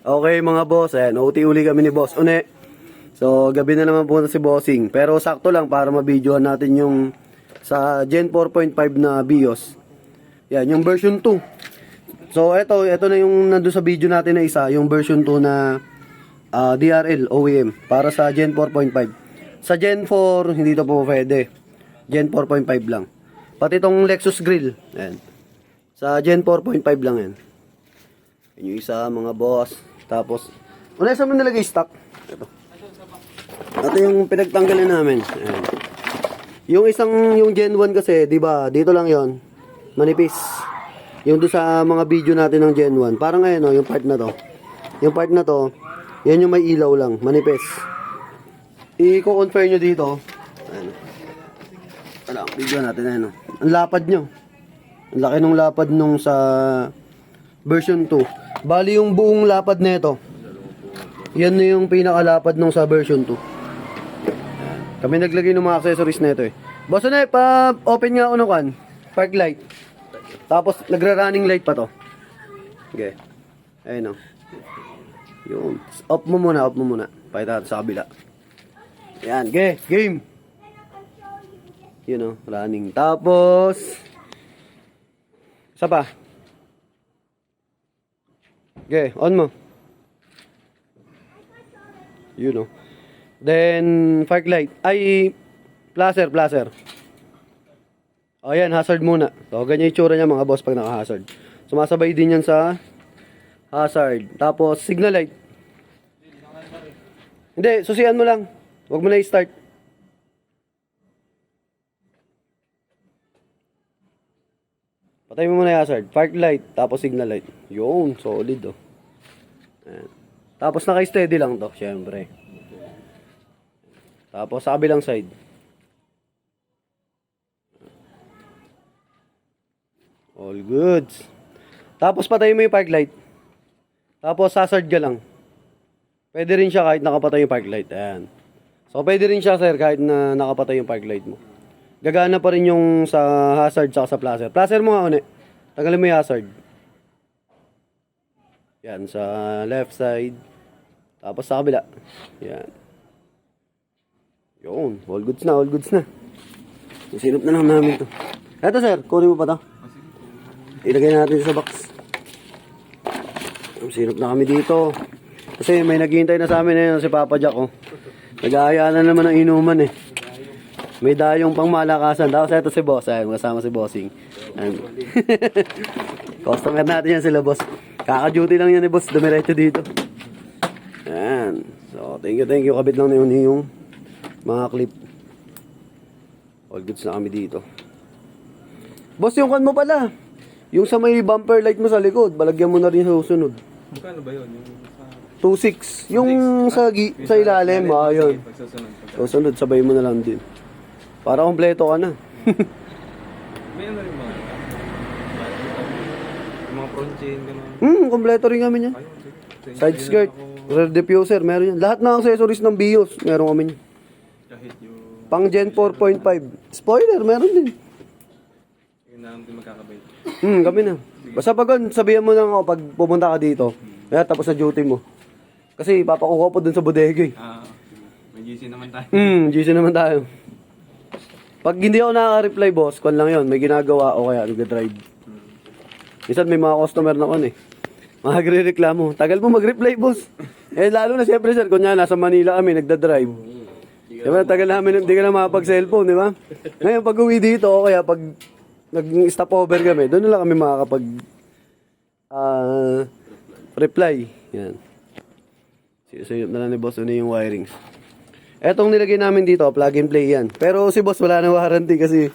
Okay mga boss, ayan, OT uli kami ni Boss Une. So, gabi na naman po na si Bossing. Pero sakto lang para mabidyohan natin yung sa Gen 4.5 na BIOS. Yan, yung version 2. So, ito na yung nandun sa video natin na isa, yung version 2 na DRL OEM para sa Gen 4.5. Sa Gen 4, hindi to po pwede. Gen 4.5 lang. Pati itong Lexus Grill. Ayan. Sa Gen 4.5 lang yan. Yan yung isa mga boss. Tapos, una saan mo nilagay stock? Ito yung pinagtanggalin namin. Ayan. Yung Gen 1 kasi, di ba, dito lang yon, manipis. Yung doon sa mga video natin ng Gen 1. Parang ngayon, yung part na to. Yung part na to, yan yung may ilaw lang, manipis. I-confirm nyo dito. Ayan. Wala, video natin ayan. Ang lapad nyo. Ang laki ng lapad nung sa version 2. Bali yung buong lapad nito. Yan na yung pinakalapad nung sa version 2. Kami naglagay ng mga accessories nito eh. Boss na pa-open nga ako ng park light. Tapos nagra-running light pa to. Okay. Ayun o. Yun. Off mo muna. Pakita sa kabila. Yan. Okay. Game. Yun o. Running. Tapos isa pa. Okay, on mo. You know. Then, park light. Ay, placer. O yan, hazard muna. So, ganyan yung tsura niya mga boss pag naka-hazard. Sumasabay din yan sa hazard. Tapos, signal light. Hindi, susian mo lang. Huwag mo na i-start. Patay mo muna yung hazard. Park light, tapos signal light. Yun, solid oh. Ayan. Tapos naka-steady lang to, syempre. Tapos sa kabilang side. All goods. Tapos patay mo yung park light. Tapos hazard ka lang. Pwede rin siya kahit nakapatay yung park light. Ayan. So pwede rin siya sir kahit na nakapatay yung park light mo. Gagana pa rin yung sa hazard saka sa placer. Placer mo nga une. Tagalin mo yung hazard. Yan, sa left side. Tapos sa kabila. Yan. Yun, all goods na. Sinop na lang namin to. Eto sir, kunin mo pa to. Ilagay natin sa box. Sinop na kami dito. Kasi may naghihintay na sa amin ngayon si Papa Jack oh. Nag-aaya na naman ng inuman eh. May dayong pang malakasan. Tapos ito si Boss. Ayan, kasama si Bossing. Customer natin yan sila, Boss. Kaka-duty lang yan ni Boss. Dumiretso dito. Ayan. So, thank you. Kabit lang na yun yung mga clip. All goods na kami dito. Boss, yung kan mo pala. Yung sa may bumper light mo sa likod. Balagyan mo na rin sa susunod. Magkano ba yun? 2.6. Yung sa ilalim. Yun. Susunod, sabay mo na lang din. Para kompleto ka na. May ano rin mga front chain, gano'n. Kompleto rin kami niya. Side skirt, rear diffuser, meron yan. Lahat ng accessories ng BIOS, meron kami niya. Kahit yung... Pang Gen 4.5. Spoiler, meron din. Yung na natin magkakabay. Kami na. Basta pag sabihan mo lang ako pag pumunta ka dito. Kaya tapos sa duty mo. Kasi papakuha po dun sa bodega eh. May GC naman tayo. GC naman tayo. Pag hindi ako nakaka-reply boss, kung lang yun, may ginagawa o kaya nag-drive. Minsan may mga customer na kon eh. Magre-reklamo. Tagal mo mag-reply boss. Lalo na siyempre sir, kunya nasa Manila kami, nagda-drive. Diba, tagal namin, hindi ka na makapag-cellphone, di ba? Ngayon, pag uwi dito, o kaya pag nag-stop over kami, doon na lang kami makakapag reply. Yan. Siyasayop na lang ni boss, ano yung wirings. Etong nilagay namin dito, plug and play yan. Pero si boss wala na warranty kasi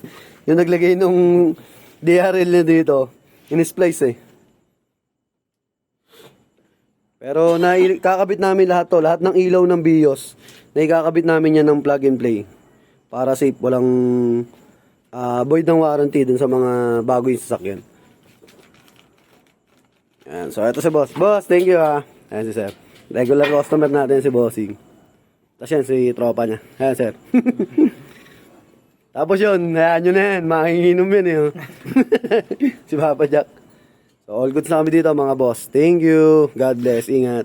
yung naglagay nung DRL na dito, in-splice eh. Pero kakabit namin lahat to, lahat ng ilaw ng BIOS, naikakabit namin yan ng plug and play. Para safe, walang void ng warranty dun sa mga bago yung sasakyan. Yan, so ito si boss. Boss, thank you ha. Ayan si sir. Regular customer natin si Bossing. Tapos yan, si tropa niya. Ayan sir. Tapos yun, hayaan nyo na yan. Makinginom yun eh. Si Papa Jack. So all goods na kami dito mga boss. Thank you. God bless. Ingat.